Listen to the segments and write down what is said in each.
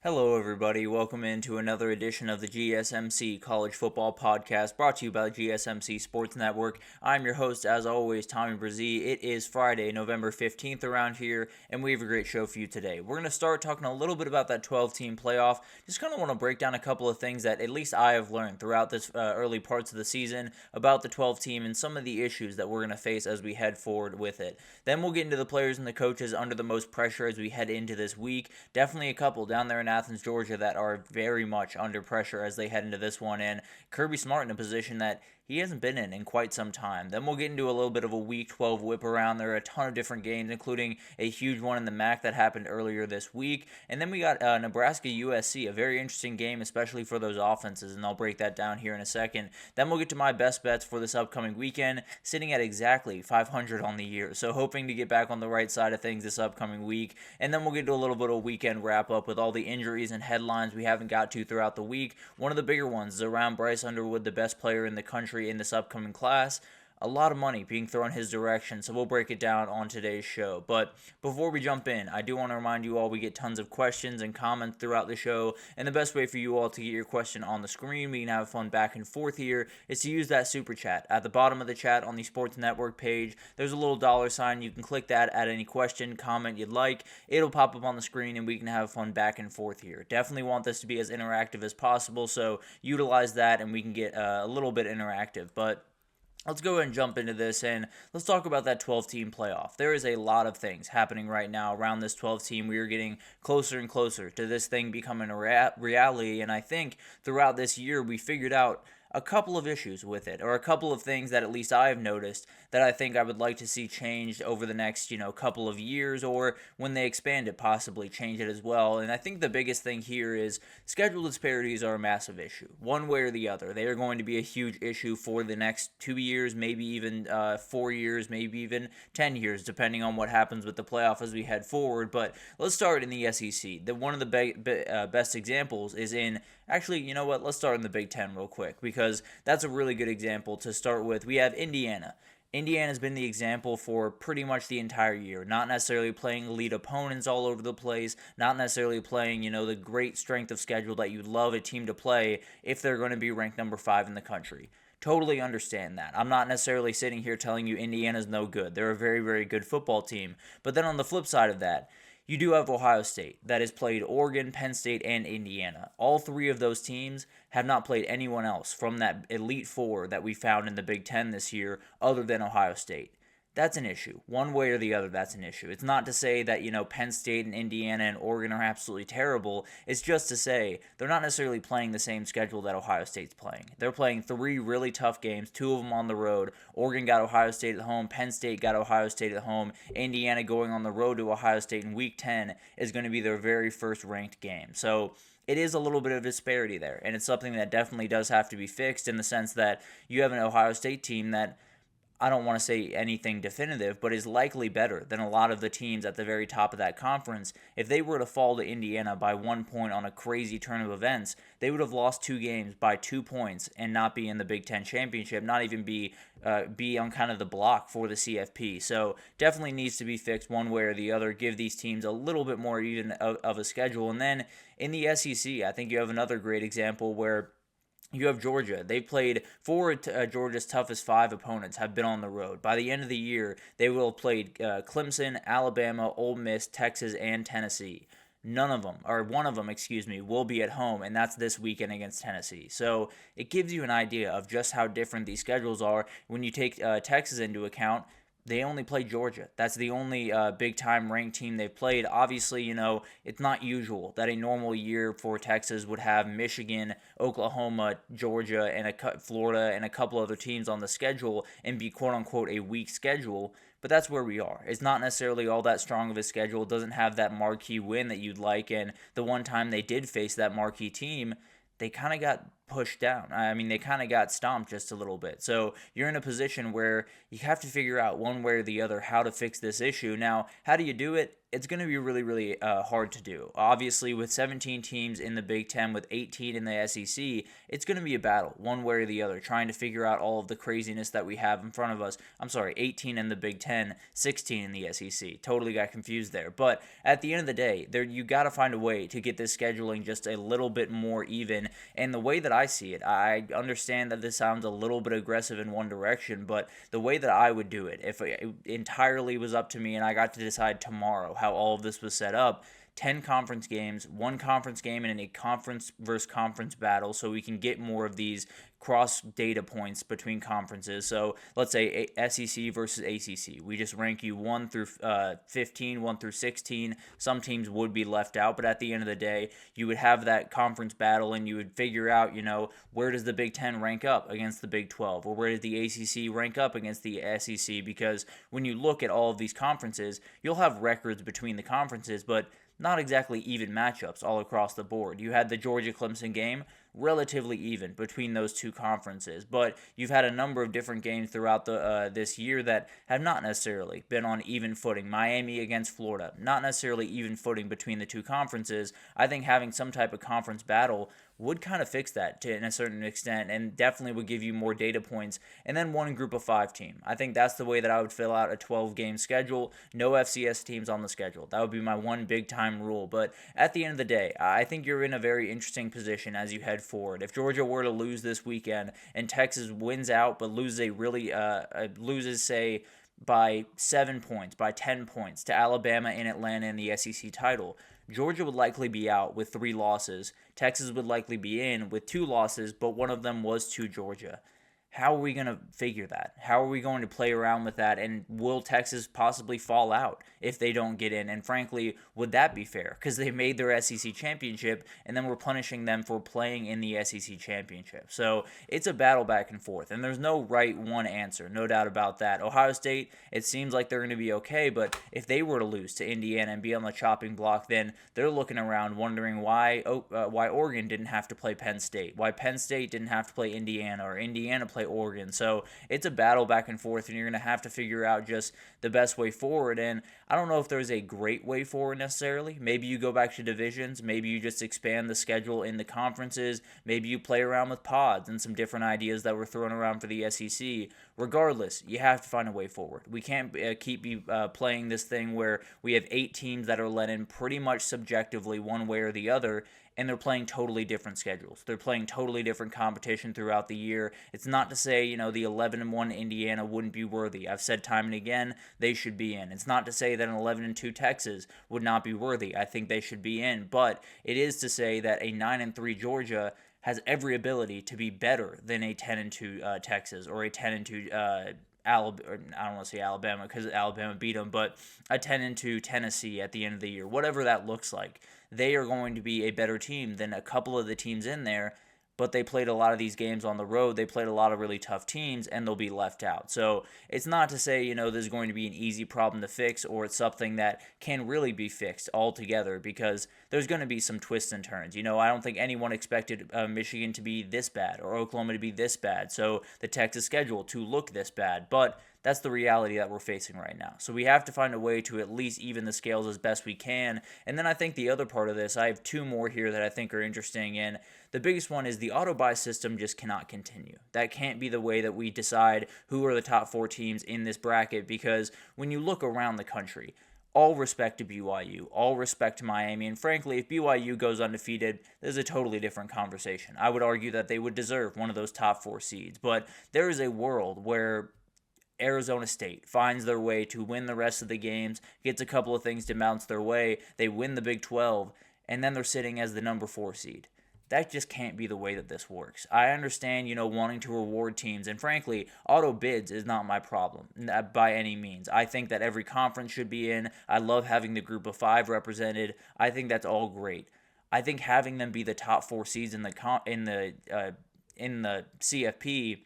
Hello everybody, welcome into another edition of the GSMC College Football Podcast, brought to you by the GSMC Sports Network. I'm your host, as always, Tommy Brzee. It is Friday, November 15th around here, and we have a great show for you today. We're going to start talking a little bit about that 12-team playoff. Just kind of want to break down a couple of things that at least I have learned throughout this early parts of the season about the 12-team and some of the issues that we're going to face as we head forward with it. Then we'll get into the players and the coaches under the most pressure as we head into this week. Definitely a couple down there in Athens, Georgia, that are very much under pressure as they head into this one, and Kirby Smart in a position that he hasn't been in quite some time. Then we'll get into a little bit of a Week 12 whip around. There are a ton of different games, including a huge one in the MAC that happened earlier this week. And then we got Nebraska-USC, a very interesting game, especially for those offenses, and I'll break that down here in a second. Then we'll get to my best bets for this upcoming weekend, sitting at exactly 500 on the year, so hoping to get back on the right side of things this upcoming week. And then we'll get to a little bit of a weekend wrap-up with all the injuries and headlines we haven't got to throughout the week. One of the bigger ones is around Bryce Underwood, the best player in the country in this upcoming class. A lot of money being thrown his direction, so we'll break it down on today's show. But before we jump in, I do want to remind you all we get tons of questions and comments throughout the show, and the best way for you all to get your question on the screen, we can have fun back and forth here, is to use that super chat. At the bottom of the chat on the Sports Network page, there's a little $sign. You can click that, add any question, comment you'd like. It'll pop up on the screen, and we can have fun back and forth here. Definitely want this to be as interactive as possible, so utilize that, and we can get a little bit interactive. But let's go ahead and jump into this, and let's talk about that 12-team playoff. There is a lot of things happening right now around this 12-team. We are getting closer and closer to this thing becoming a reality, and I think throughout this year we figured out a couple of issues with it, or a couple of things that at least I have noticed that I think I would like to see changed over the next, couple of years, or when they expand it, possibly change it as well. And I think the biggest thing here is schedule disparities are a massive issue, one way or the other. They are going to be a huge issue for the next 2 years, maybe even 4 years, maybe even 10 years, depending on what happens with the playoff as we head forward. But let's start in the SEC. One of the best examples is in, actually, you know what, let's start in the Big Ten real quick, because that's a really good example to start with. We have Indiana. Indiana's been the example for pretty much the entire year, not necessarily playing elite opponents all over the place, not necessarily playing, the great strength of schedule that you'd love a team to play if they're going to be ranked number 5 in the country. Totally understand that. I'm not necessarily sitting here telling you Indiana's no good. They're a very, very good football team. But then on the flip side of that, you do have Ohio State that has played Oregon, Penn State, and Indiana. All three of those teams have not played anyone else from that Elite Four that we found in the Big Ten this year other than Ohio State. That's an issue. One way or the other, that's an issue. It's not to say that, Penn State and Indiana and Oregon are absolutely terrible. It's just to say they're not necessarily playing the same schedule that Ohio State's playing. They're playing 3 really tough games, 2 of them on the road. Oregon got Ohio State at home. Penn State got Ohio State at home. Indiana going on the road to Ohio State in Week 10 is going to be their very first ranked game. So it is a little bit of disparity there, and it's something that definitely does have to be fixed in the sense that you have an Ohio State team that, I don't want to say anything definitive, but is likely better than a lot of the teams at the very top of that conference. If they were to fall to Indiana by 1 point on a crazy turn of events, they would have lost 2 games by 2 points and not be in the Big Ten championship, not even be on kind of the block for the CFP. So definitely needs to be fixed one way or the other, give these teams a little bit more even of a schedule. And then in the SEC, I think you have another great example where you have Georgia. They've played 4 of Georgia's toughest 5 opponents have been on the road. By the end of the year, they will have played Clemson, Alabama, Ole Miss, Texas, and Tennessee. One of them, will be at home, and that's this weekend against Tennessee. So it gives you an idea of just how different these schedules are. When you take Texas into account, they only play Georgia. That's the only big-time ranked team they've played. Obviously, it's not usual that a normal year for Texas would have Michigan, Oklahoma, Georgia, and Florida, and a couple other teams on the schedule and be quote-unquote a weak schedule. But that's where we are. It's not necessarily all that strong of a schedule. It doesn't have that marquee win that you'd like, and the one time they did face that marquee team, they kind of got pushed down. I mean, they kind of got stomped just a little bit. So you're in a position where you have to figure out one way or the other how to fix this issue. Now, how do you do it? It's going to be really, really hard to do. Obviously, with 17 teams in the Big Ten, with 18 in the SEC, it's going to be a battle, one way or the other, trying to figure out all of the craziness that we have in front of us. I'm sorry, 18 in the Big Ten, 16 in the SEC. Totally got confused there. But at the end of the day, you got to find a way to get this scheduling just a little bit more even. And the way that I see it, I understand that this sounds a little bit aggressive in one direction, but the way that I would do it, if it entirely was up to me and I got to decide tomorrow how all of this was set up, 10 conference games, one conference game, and a conference versus conference battle, so we can get more of these cross data points between conferences. So let's say SEC versus ACC. We just rank you 1 through 15, 1 through 16. Some teams would be left out, but at the end of the day, you would have that conference battle and you would figure out, where does the Big Ten rank up against the Big 12, or where does the ACC rank up against the SEC? Because when you look at all of these conferences, you'll have records between the conferences, but not exactly even matchups all across the board. You had the Georgia-Clemson game, relatively even between those two conferences, but you've had a number of different games throughout this year that have not necessarily been on even footing. Miami against Florida, not necessarily even footing between the two conferences. I think having some type of conference battle would kind of fix that in a certain extent, and definitely would give you more data points. And then one group of 5 team. I think that's the way that I would fill out a 12-game schedule. No FCS teams on the schedule. That would be my one big-time rule. But at the end of the day, I think you're in a very interesting position as you head forward. If Georgia were to lose this weekend and Texas wins out but loses, say, by 7 points, by 10 points to Alabama and Atlanta in the SEC title, Georgia would likely be out with 3 losses. Texas would likely be in with 2 losses, but one of them was to Georgia. How are we going to figure that? How are we going to play around with that? And will Texas possibly fall out if they don't get in? And frankly, would that be fair? Because they made their SEC championship, and then we're punishing them for playing in the SEC championship. So it's a battle back and forth, and there's no right one answer, no doubt about that. Ohio State, it seems like they're going to be okay, but if they were to lose to Indiana and be on the chopping block, then they're looking around wondering why Oregon didn't have to play Penn State, why Penn State didn't have to play Indiana, or Indiana play Oregon. So it's a battle back and forth, and you're going to have to figure out just the best way forward. And I don't know if there's a great way forward necessarily. Maybe you go back to divisions. Maybe you just expand the schedule in the conferences. Maybe you play around with pods and some different ideas that were thrown around for the SEC. Regardless, you have to find a way forward. We can't keep playing this thing where we have 8 teams that are let in pretty much subjectively one way or the other, and they're playing totally different schedules. They're playing totally different competition throughout the year. It's not to say, the 11-1 Indiana wouldn't be worthy. I've said time and again, they should be in. It's not to say that an 11-2 Texas would not be worthy. I think they should be in, but it is to say that a 9-3 Georgia has every ability to be better than a 10-2 Texas, or a 10-2 Alabama. I don't want to say Alabama because Alabama beat them, but a 10-2 Tennessee at the end of the year. Whatever that looks like, they are going to be a better team than a couple of the teams in there, but they played a lot of these games on the road. They played a lot of really tough teams, and they'll be left out. So it's not to say, this is going to be an easy problem to fix, or it's something that can really be fixed altogether, because there's going to be some twists and turns. I don't think anyone expected Michigan to be this bad, or Oklahoma to be this bad, so the Texas schedule to look this bad, but that's the reality that we're facing right now. So we have to find a way to at least even the scales as best we can. And then I think the other part of this, I have 2 more here that I think are interesting. And the biggest one is the auto-buy system just cannot continue. That can't be the way that we decide who are the top 4 teams in this bracket, because when you look around the country, all respect to BYU, all respect to Miami, and frankly, if BYU goes undefeated, there's a totally different conversation. I would argue that they would deserve one of those top 4 seeds, but there is a world where Arizona State finds their way to win the rest of the games, gets a couple of things to bounce their way, they win the Big 12, and then they're sitting as the number 4 seed. That just can't be the way that this works. I understand, wanting to reward teams, and frankly, auto bids is not my problem by any means. I think that every conference should be in. I love having the group of 5 represented. I think that's all great. I think having them be the top 4 seeds in the CFP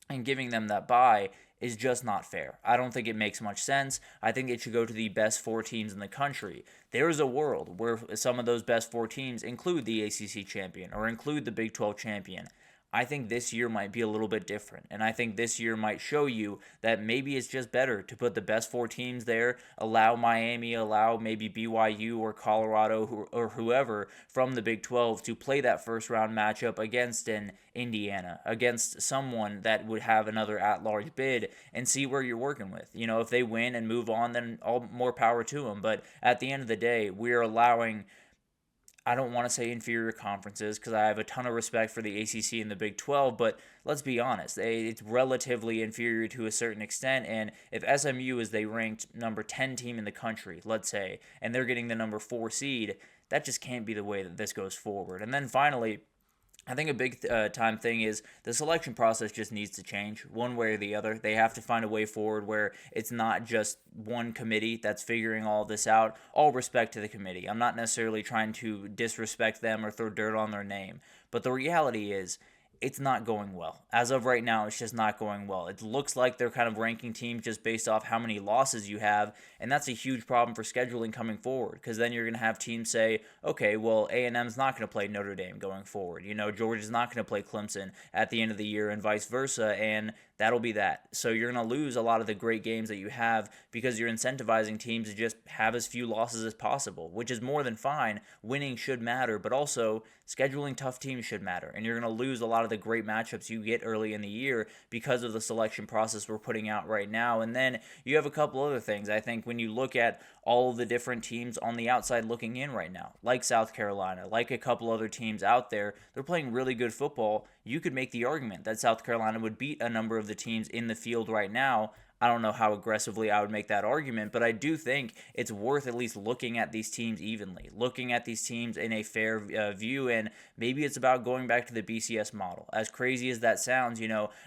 and giving them that bye is just not fair. I don't think it makes much sense. I think it should go to the best 4 teams in the country. There is a world where some of those best 4 teams include the ACC champion or include the Big 12 champion. I think this year might be a little bit different. And I think this year might show you that maybe it's just better to put the best 4 teams there, allow Miami, allow maybe BYU or Colorado or whoever from the Big 12 to play that first round matchup against an Indiana, against someone that would have another at-large bid, and see where you're working with. If they win and move on, then all more power to them. But at the end of the day, we're allowing, I don't want to say inferior conferences because I have a ton of respect for the ACC and the Big 12, but let's be honest, it's relatively inferior to a certain extent. And if SMU is the ranked number 10 team in the country, let's say, and they're getting the number 4 seed, that just can't be the way that this goes forward. And then finally, I think a big time thing is the selection process just needs to change one way or the other. They have to find a way forward where it's not just one committee that's figuring all this out. All respect to the committee. I'm not necessarily trying to disrespect them or throw dirt on their name. But the reality is, it's not going well. As of right now, it's just not going well. It looks like they're kind of ranking teams just based off how many losses you have, and that's a huge problem for scheduling coming forward, because then you're going to have teams say, okay, well, A&M's not going to play Notre Dame going forward. Georgia's not going to play Clemson at the end of the year and vice versa, and that'll be that. So you're going to lose a lot of the great games that you have because you're incentivizing teams to just have as few losses as possible, which is more than fine. Winning should matter, but also scheduling tough teams should matter. And you're going to lose a lot of the great matchups you get early in the year because of the selection process we're putting out right now. And then you have a couple other things. I think when you look at all of the different teams on the outside looking in right now, like South Carolina, like a couple other teams out there, they're playing really good football. You could make the argument that South Carolina would beat a number of the teams in the field right now. I don't know how aggressively I would make that argument, but I do think it's worth at least looking at these teams evenly, looking at these teams in a fair view, and maybe it's about going back to the BCS model. As crazy as that sounds,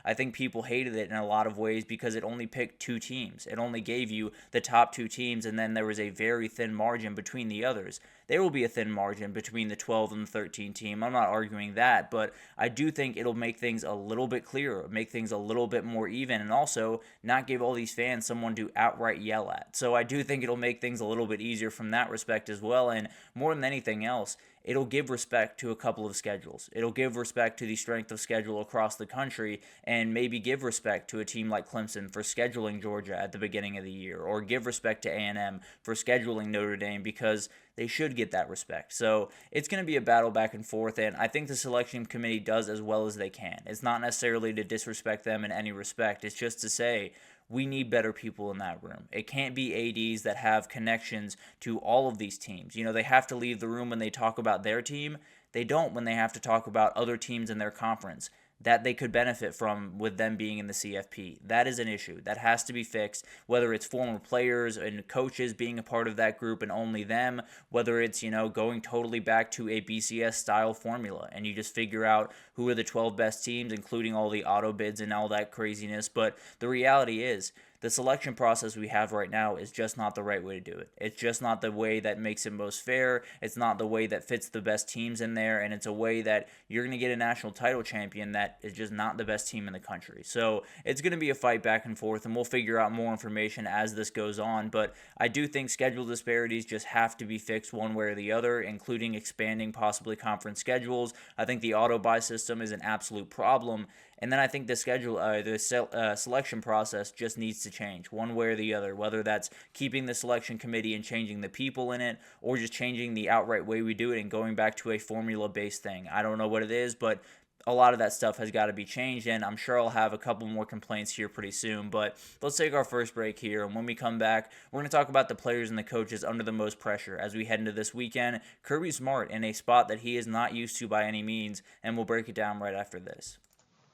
I think people hated it in a lot of ways because it only picked 2 teams. It only gave you the top 2 teams, and then there was a very thin margin between the others. There will be a thin margin between the 12 and the 13 team. I'm not arguing that, but I do think it'll make things a little bit clearer, make things a little bit more even, and also not give all these fans someone to outright yell at. So I do think it'll make things a little bit easier from that respect as well, and more than anything else, it'll give respect to a couple of schedules. It'll give respect to the strength of schedule across the country, and maybe give respect to a team like Clemson for scheduling Georgia at the beginning of the year, or give respect to A&M for scheduling Notre Dame, because they should get that respect. So it's going to be a battle back and forth, and I think the selection committee does as well as they can. It's not necessarily to disrespect them in any respect. It's just to say, we need better people in that room. It can't be ADs that have connections to all of these teams. They have to leave the room when they talk about their team. They don't when they have to talk about other teams in their conference that they could benefit from with them being in the CFP. That is an issue. That has to be fixed, whether it's former players and coaches being a part of that group and only them, whether it's, going totally back to a BCS-style formula, and you just figure out who are the 12 best teams, including all the auto bids and all that craziness. But the reality is, the selection process we have right now is just not the right way to do it. It's just not the way that makes it most fair. It's not the way that fits the best teams in there, and it's a way that you're going to get a national title champion that is just not the best team in the country. So it's going to be a fight back and forth, and we'll figure out more information as this goes on. But I do think schedule disparities just have to be fixed one way or the other, including expanding possibly conference schedules. I think the auto-buy system is an absolute problem. And then I think the selection process just needs to change one way or the other, whether that's keeping the selection committee and changing the people in it, or just changing the outright way we do it and going back to a formula-based thing. I don't know what it is, but a lot of that stuff has got to be changed, and I'm sure I'll have a couple more complaints here pretty soon. But let's take our first break here, and when we come back, we're going to talk about the players and the coaches under the most pressure as we head into this weekend. Kirby Smart in a spot that he is not used to by any means, and we'll break it down right after this.